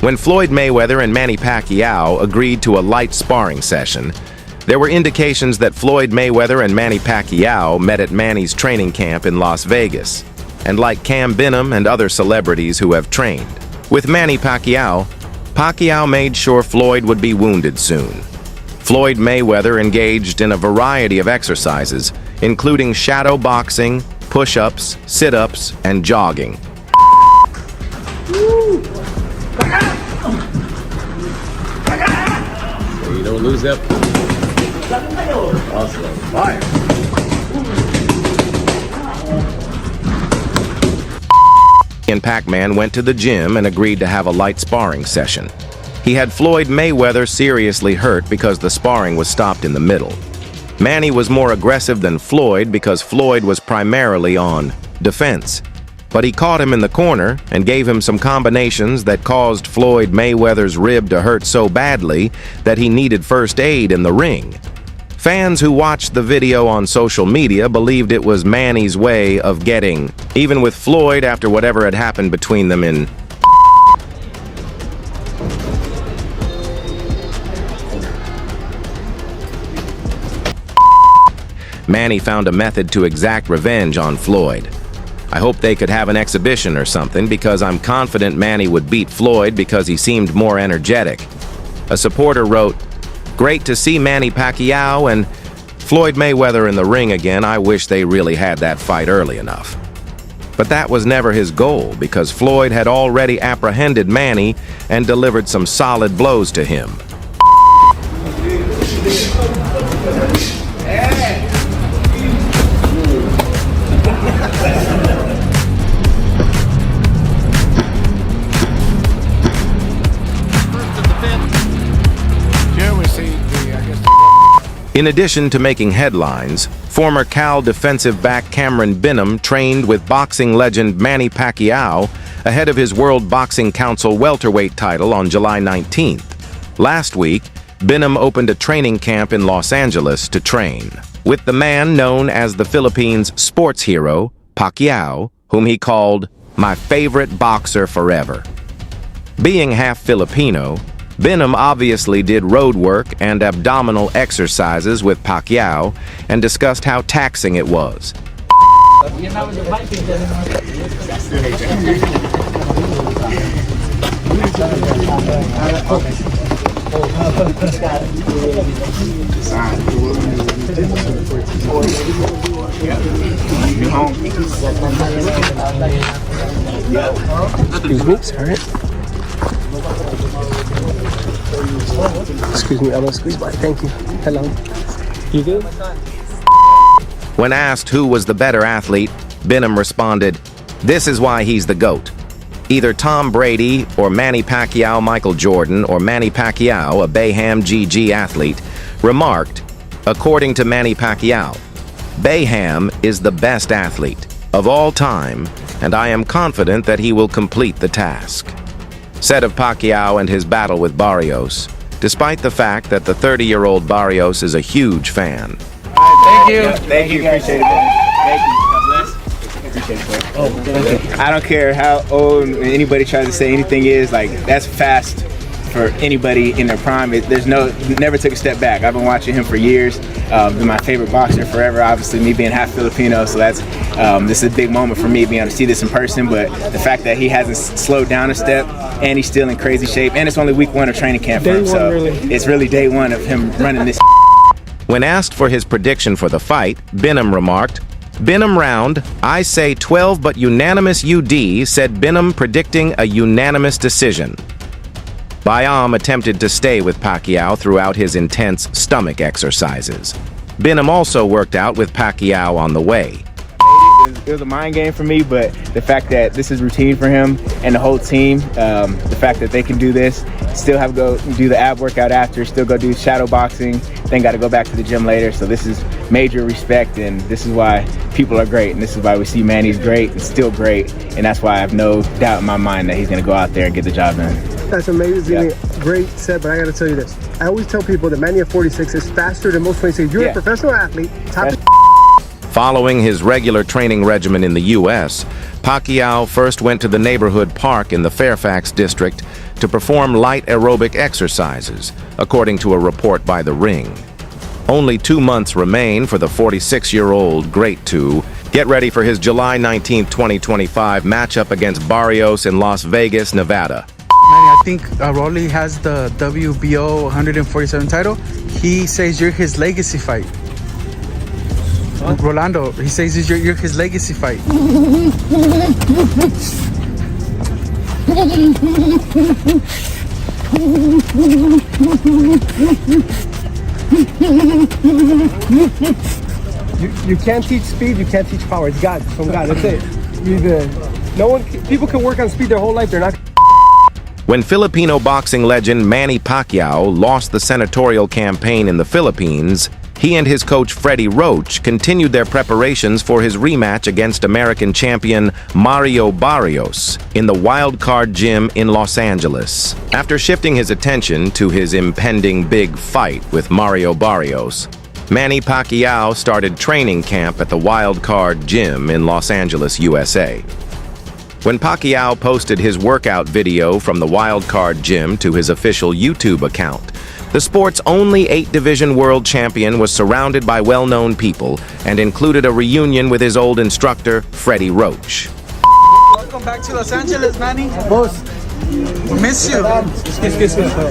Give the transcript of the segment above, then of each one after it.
When Floyd Mayweather and Manny Pacquiao agreed to a light sparring session, there were indications that Floyd Mayweather and Manny Pacquiao met at Manny's training camp in Las Vegas, and like Cam Binham and other celebrities who have trained. With Manny Pacquiao, Pacquiao made sure Floyd would be wounded soon. Floyd Mayweather engaged in a variety of exercises, including shadow boxing, push-ups, sit-ups, and jogging. You don't lose that. Awesome. Fire. And Pac-Man went to the gym and agreed to have a light sparring session. He had Floyd Mayweather seriously hurt because the sparring was stopped in the middle. Manny was more aggressive than Floyd because Floyd was primarily on defense. But he caught him in the corner and gave him some combinations that caused Floyd Mayweather's rib to hurt so badly that he needed first aid in the ring. Fans who watched the video on social media believed it was Manny's way of getting even with Floyd after whatever had happened between them in Manny found a method to exact revenge on Floyd. I hope they could have an exhibition or something because I'm confident Manny would beat Floyd because he seemed more energetic. A supporter wrote, "Great to see Manny Pacquiao and Floyd Mayweather in the ring again. I wish they really had that fight early enough." But that was never his goal because Floyd had already apprehended Manny and delivered some solid blows to him. In addition to making headlines, former Cal defensive back Cameron Binham trained with boxing legend Manny Pacquiao ahead of his World Boxing Council welterweight title on July 19th. Last week, Binham opened a training camp in Los Angeles to train with the man known as the Philippines' sports hero, Pacquiao, whom he called "my favorite boxer forever." Being half Filipino, Binham obviously did road work and abdominal exercises with Pacquiao and discussed how taxing it was. Excuse me, I'm gonna squeeze by. Thank you. Hello. You good? When asked who was the better athlete, Binham responded, "This is why he's the GOAT. Either Tom Brady or Manny Pacquiao Michael Jordan or Manny Pacquiao, a Bayham GG athlete, remarked, according to Manny Pacquiao, Bayham is the best athlete of all time, and I am confident that he will complete the task." Said of Pacquiao and his battle with Barrios, despite the fact that the 30-year-old Barrios is a huge fan. Thank you. Thank you. Appreciate it. Thank you. God bless. Appreciate it. Oh, thank you. I don't care how old anybody tries to say anything is, like, that's fast for anybody in their prime. Never took a step back. I've been watching him for years. Been my favorite boxer forever. Obviously, me being half Filipino, so this is a big moment for me being able to see this in person. But the fact that he hasn't slowed down a step and he's still in crazy shape, and it's only week 1 of training camp for him, so it's really day 1 of him running this. When asked for his prediction for the fight, Binham remarked, "Binham round, I say 12 but unanimous UD," said Binham, predicting a unanimous decision. Bayam attempted to stay with Pacquiao throughout his intense stomach exercises. Binham also worked out with Pacquiao on the way. It was a mind game for me, but the fact that this is routine for him and the whole team, the fact that they can do this still have to go do the ab workout after, still go do shadow boxing, then got to go back to the gym later. So this is major respect, and this is why people are great, and this is why we see Manny's great and still great, and that's why I have no doubt in my mind that he's going to go out there and get the job done. That's amazing. Yeah. Great set, but I got to tell you this. I always tell people that Manny at 46 is faster than most 26. You're a professional athlete. Following his regular training regimen in the U.S., Pacquiao first went to the neighborhood park in the Fairfax district to perform light aerobic exercises, according to a report by The Ring. Only 2 months remain for the 46-year-old great to get ready for his July 19, 2025 matchup against Barrios in Las Vegas, Nevada. Manny, I think Rolly has the WBO 147 title. He says you're his legacy fight. Rolando, he says you're his legacy fight. You can't teach speed, you can't teach power. It's God, from God. That's it. People can work on speed their whole life. They're not. When Filipino boxing legend Manny Pacquiao lost the senatorial campaign in the Philippines, he and his coach Freddie Roach continued their preparations for his rematch against American champion Mario Barrios in the Wild Card Gym in Los Angeles. After shifting his attention to his impending big fight with Mario Barrios, Manny Pacquiao started training camp at the Wild Card Gym in Los Angeles, USA. When Pacquiao posted his workout video from the Wild Card Gym to his official YouTube account, the sport's only 8-division world champion was surrounded by well-known people and included a reunion with his old instructor, Freddie Roach. Welcome back to Los Angeles, Manny. Boss, We miss you.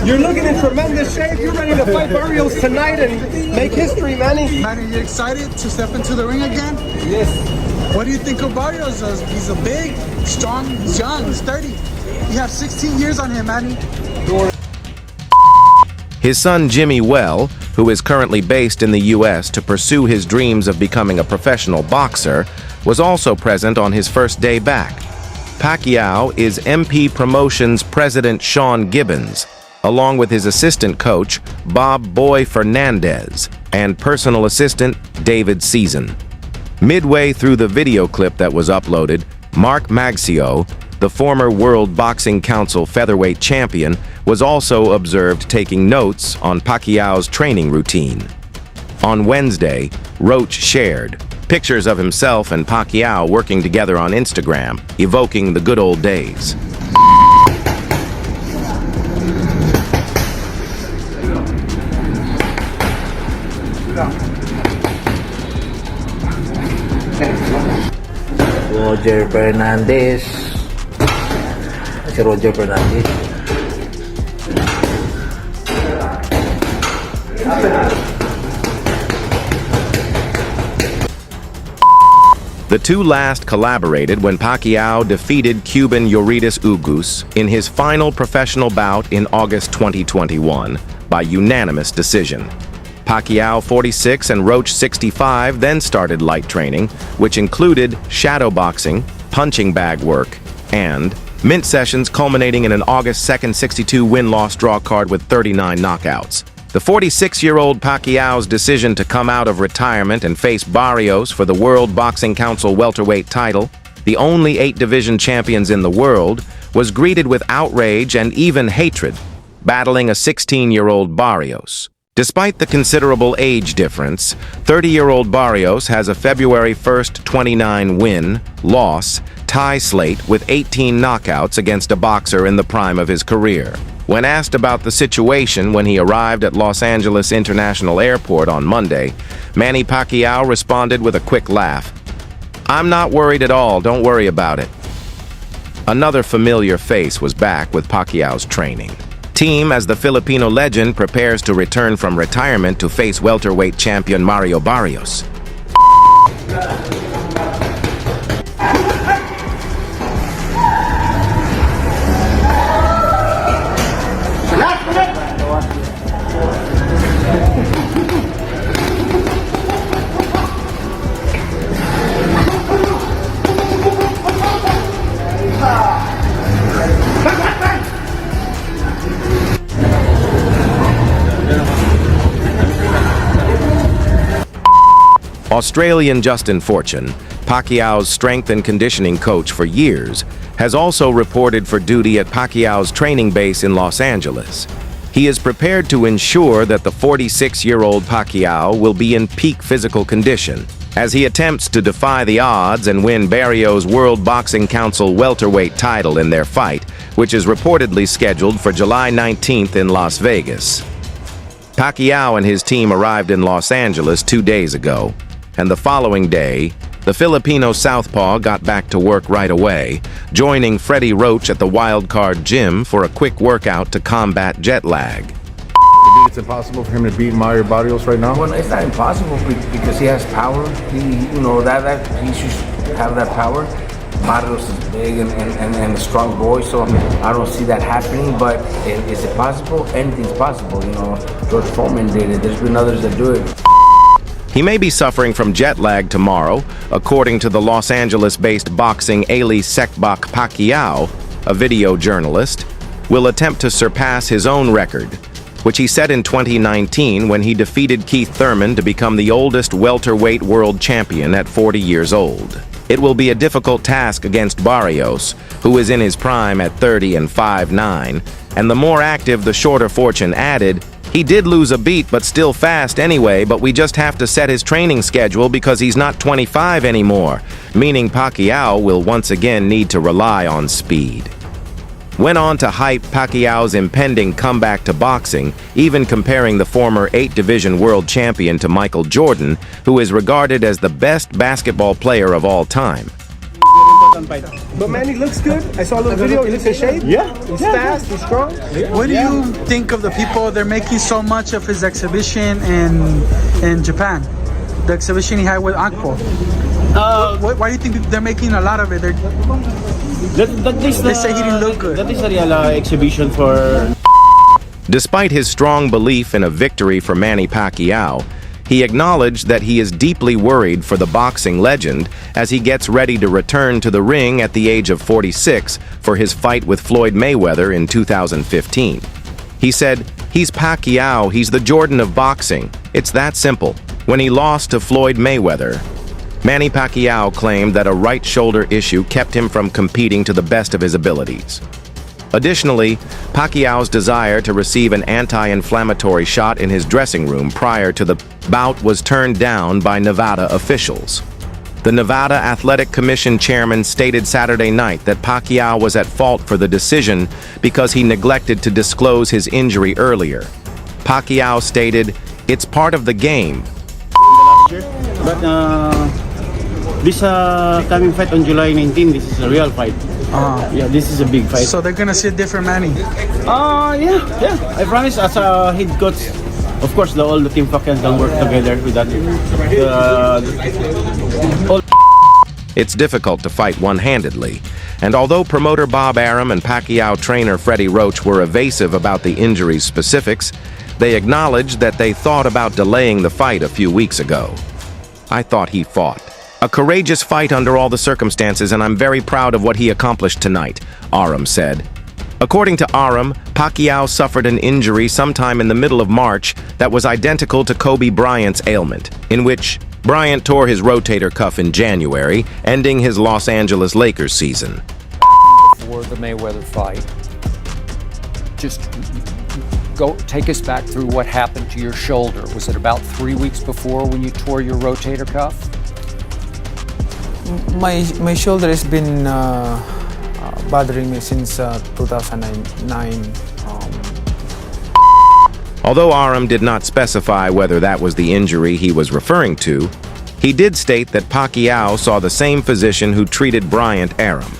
you're looking in tremendous shape. You're ready to fight Barrios tonight and make history, Manny. Manny, you excited to step into the ring again? Yes. What do you think of Barrios? He's a big, strong, he's young, he's 30. You have 16 years on him, Manny. His son Jimmy Well, who is currently based in the U.S. to pursue his dreams of becoming a professional boxer, was also present on his first day back. Pacquiao is MP Promotions President Sean Gibbons, along with his assistant coach, Bob Boy Fernandez, and personal assistant, David Season. Midway through the video clip that was uploaded, Mark Magcio, the former World Boxing Council featherweight champion, was also observed taking notes on Pacquiao's training routine. On Wednesday, Roach shared pictures of himself and Pacquiao working together on Instagram, evoking the good old days. Roger Fernandez. Si Roger Fernandez. The two last collaborated when Pacquiao defeated Cuban Yurides Ugus in his final professional bout in August 2021 by unanimous decision. Pacquiao, 46, and Roach, 65, then started light training, which included shadow boxing, punching bag work, and mint sessions culminating in an August 2nd 62 win-loss draw card with 39 knockouts. The 46-year-old Pacquiao's decision to come out of retirement and face Barrios for the World Boxing Council welterweight title, the only 8-division champions in the world, was greeted with outrage and even hatred, battling a 16-year-old Barrios. Despite the considerable age difference, 30-year-old Barrios has a February 1st 29 win-loss tie slate with 18 knockouts against a boxer in the prime of his career. When asked about the situation when he arrived at Los Angeles International Airport on Monday, Manny Pacquiao responded with a quick laugh. "I'm not worried at all, don't worry about it." Another familiar face was back with Pacquiao's training team as the Filipino legend prepares to return from retirement to face welterweight champion Mario Barrios. Australian Justin Fortune, Pacquiao's strength and conditioning coach for years, has also reported for duty at Pacquiao's training base in Los Angeles. He is prepared to ensure that the 46-year-old Pacquiao will be in peak physical condition as he attempts to defy the odds and win Barrios' World Boxing Council welterweight title in their fight, which is reportedly scheduled for July 19th in Las Vegas. Pacquiao and his team arrived in Los Angeles 2 days ago, and the following day, the Filipino southpaw got back to work right away, joining Freddie Roach at the Wildcard Gym for a quick workout to combat jet lag. It's impossible for him to beat Mario Barrios right now? Well, it's not impossible because he has power. That he should have that power. Barrios is big and a strong boy, so I don't see that happening. But is it possible? Anything's possible. George Foreman did it. There's been others that do it. He may be suffering from jet lag tomorrow, according to the Los Angeles-based boxing Ali Sekbak Pacquiao, a video journalist, will attempt to surpass his own record, which he set in 2019 when he defeated Keith Thurman to become the oldest welterweight world champion at 40 years old. It will be a difficult task against Barrios, who is in his prime at 30 and 5'9", and the more active the shorter Fortune added, he did lose a beat but still fast anyway, but we just have to set his training schedule because he's not 25 anymore, meaning Pacquiao will once again need to rely on speed. Went on to hype Pacquiao's impending comeback to boxing, even comparing the former 8-division world champion to Michael Jordan, who is regarded as the best basketball player of all time. But Manny looks good. I saw a little video. He looks in shape. Yeah. He's fast. He's strong. What do you think of the people? They're making so much of his exhibition in Japan. The exhibition he had with Akpo. Why do you think they're making a lot of it? They say he didn't look good. That is a real exhibition for... Despite his strong belief in a victory for Manny Pacquiao, he acknowledged that he is deeply worried for the boxing legend as he gets ready to return to the ring at the age of 46 for his fight with Floyd Mayweather in 2015. He said, "He's Pacquiao, he's the Jordan of boxing. It's that simple." When he lost to Floyd Mayweather, Manny Pacquiao claimed that a right shoulder issue kept him from competing to the best of his abilities. Additionally, Pacquiao's desire to receive an anti-inflammatory shot in his dressing room prior to the bout was turned down by Nevada officials. The Nevada Athletic Commission chairman stated Saturday night that Pacquiao was at fault for the decision because he neglected to disclose his injury earlier. Pacquiao stated, "It's part of the game." But this coming fight on July 19, this is a real fight. Yeah, this is a big fight. So they're gonna see a different Manny. Yeah. I promise, as a head coach, of course, all the team fucking can work together with that. It's difficult to fight one-handedly, and although promoter Bob Arum and Pacquiao trainer Freddie Roach were evasive about the injury's specifics, they acknowledged that they thought about delaying the fight a few weeks ago. "I thought he fought a courageous fight under all the circumstances, and I'm very proud of what he accomplished tonight," Arum said. According to Arum, Pacquiao suffered an injury sometime in the middle of March that was identical to Kobe Bryant's ailment, in which Bryant tore his rotator cuff in January, ending his Los Angeles Lakers season. For the Mayweather fight, just take us back through what happened to your shoulder. Was it about 3 weeks before when you tore your rotator cuff? My shoulder has been bothering me since 2009. Although Arum did not specify whether that was the injury he was referring to, he did state that Pacquiao saw the same physician who treated Bryant, Arum.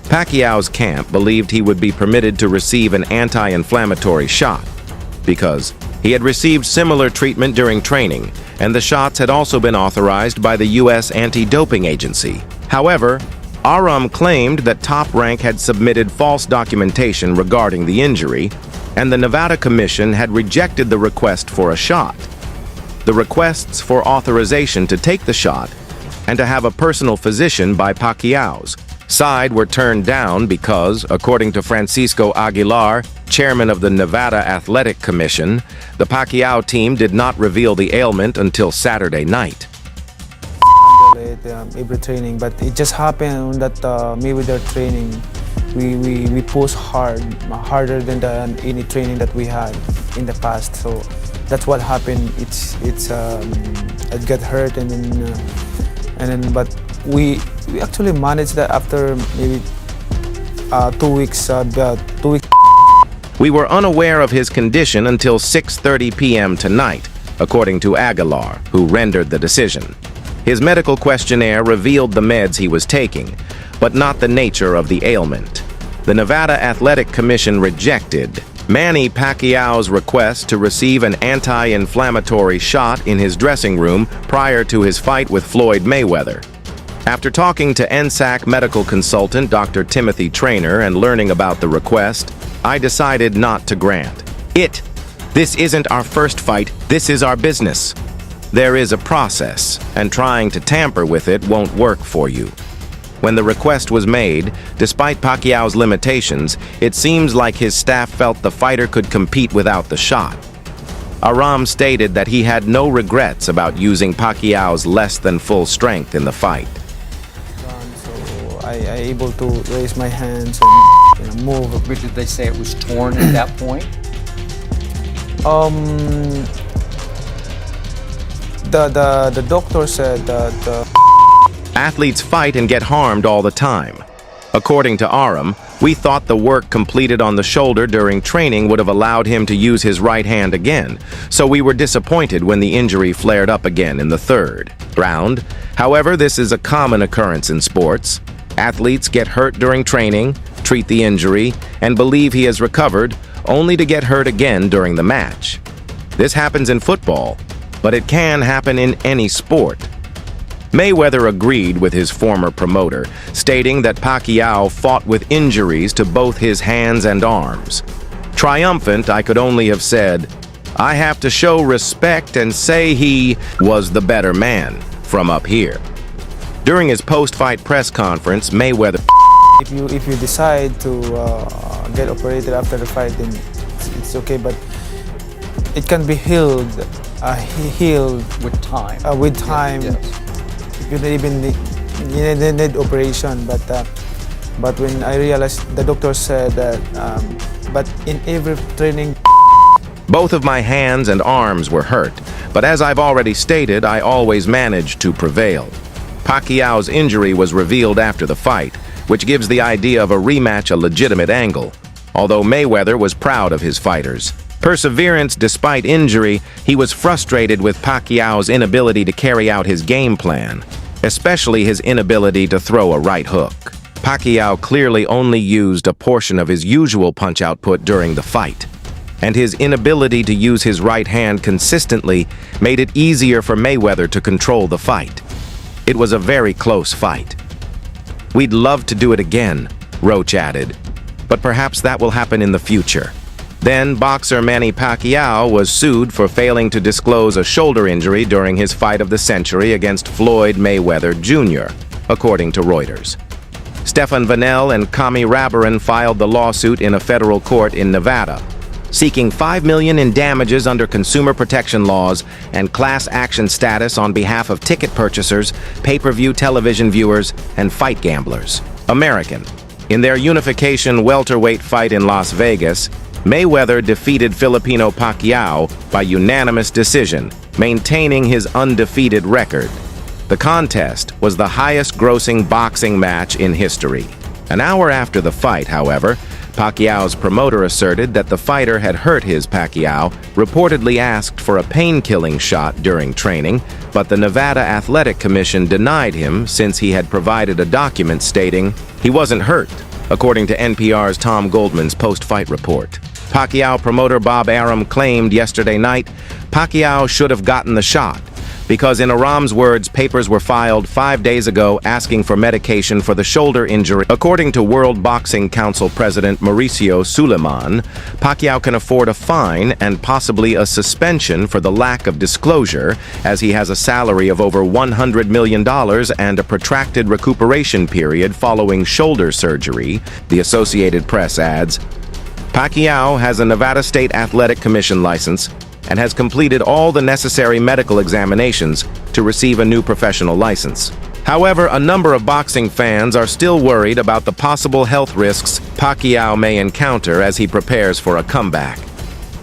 Pacquiao's camp believed he would be permitted to receive an anti-inflammatory shot because he had received similar treatment during training, and the shots had also been authorized by the U.S. Anti-Doping Agency. However, Arum claimed that Top Rank had submitted false documentation regarding the injury, and the Nevada Commission had rejected the request for a shot. The requests for authorization to take the shot and to have a personal physician by Pacquiao's side were turned down because, according to Francisco Aguilar, chairman of the Nevada Athletic Commission, the Pacquiao team did not reveal the ailment until Saturday night. violate every training, but it just happened that Mayweather training, we push harder than any training that we had in the past. So that's what happened. It got hurt, and then but we actually managed that after maybe 2 weeks. 2 weeks. We were unaware of his condition until 6:30 p.m. tonight, according to Aguilar, who rendered the decision. His medical questionnaire revealed the meds he was taking, but not the nature of the ailment. The Nevada Athletic Commission rejected Manny Pacquiao's request to receive an anti-inflammatory shot in his dressing room prior to his fight with Floyd Mayweather. After talking to NSAC medical consultant Dr. Timothy Traynor and learning about the request, I decided not to grant it. This isn't our first fight, this is our business. There is a process, and trying to tamper with it won't work for you. When the request was made, despite Pacquiao's limitations, it seems like his staff felt the fighter could compete without the shot. Aram stated that he had no regrets about using Pacquiao's less than full strength in the fight. So I able to raise my hands and move. But did they say it was torn at that point? The doctor said that Athletes fight and get harmed all the time. According to Aram, we thought the work completed on the shoulder during training would have allowed him to use his right hand again, so we were disappointed when the injury flared up again in the third round. However, this is a common occurrence in sports. Athletes get hurt during training, treat the injury, and believe he has recovered, only to get hurt again during the match. This happens in football, but it can happen in any sport. Mayweather agreed with his former promoter, stating that Pacquiao fought with injuries to both his hands and arms. Triumphant, I could only have said, I have to show respect and say he was the better man from up here. During his post-fight press conference, Mayweather, if you decide to get operated after the fight, then it's okay, but it can be healed With time. With time. Yes. You don't even need operation, but when I realized, the doctor said that but in every training, both of my hands and arms were hurt, but as I've already stated, I always managed to prevail. Pacquiao's injury was revealed after the fight, which gives the idea of a rematch a legitimate angle, although Mayweather was proud of his fighters. Perseverance despite injury, he was frustrated with Pacquiao's inability to carry out his game plan, especially his inability to throw a right hook. Pacquiao clearly only used a portion of his usual punch output during the fight, and his inability to use his right hand consistently made it easier for Mayweather to control the fight. It was a very close fight. We'd love to do it again, Roach added, but perhaps that will happen in the future. Then, boxer Manny Pacquiao was sued for failing to disclose a shoulder injury during his fight of the century against Floyd Mayweather Jr., according to Reuters. Stefan Vanel and Kami Rabaran filed the lawsuit in a federal court in Nevada, seeking $5 million in damages under consumer protection laws and class action status on behalf of ticket purchasers, pay-per-view television viewers, and fight gamblers. American. In their unification welterweight fight in Las Vegas, Mayweather defeated Filipino Pacquiao by unanimous decision, maintaining his undefeated record. The contest was the highest-grossing boxing match in history. An hour after the fight, however, Pacquiao's promoter asserted that the fighter had hurt his Pacquiao, reportedly asked for a pain-killing shot during training, but the Nevada Athletic Commission denied him since he had provided a document stating he wasn't hurt, according to NPR's Tom Goldman's post-fight report. Pacquiao promoter Bob Arum claimed yesterday night Pacquiao should have gotten the shot because, in Aram's words, papers were filed 5 days ago asking for medication for the shoulder injury. According to World Boxing Council President Mauricio Suleiman, Pacquiao can afford a fine and possibly a suspension for the lack of disclosure, as he has a salary of over $100 million and a protracted recuperation period following shoulder surgery, the Associated Press adds. Pacquiao has a Nevada State Athletic Commission license and has completed all the necessary medical examinations to receive a new professional license. However, a number of boxing fans are still worried about the possible health risks Pacquiao may encounter as he prepares for a comeback.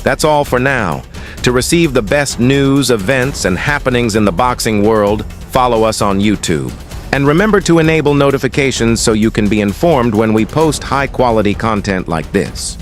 That's all for now. To receive the best news, events, and happenings in the boxing world, follow us on YouTube. And remember to enable notifications so you can be informed when we post high-quality content like this.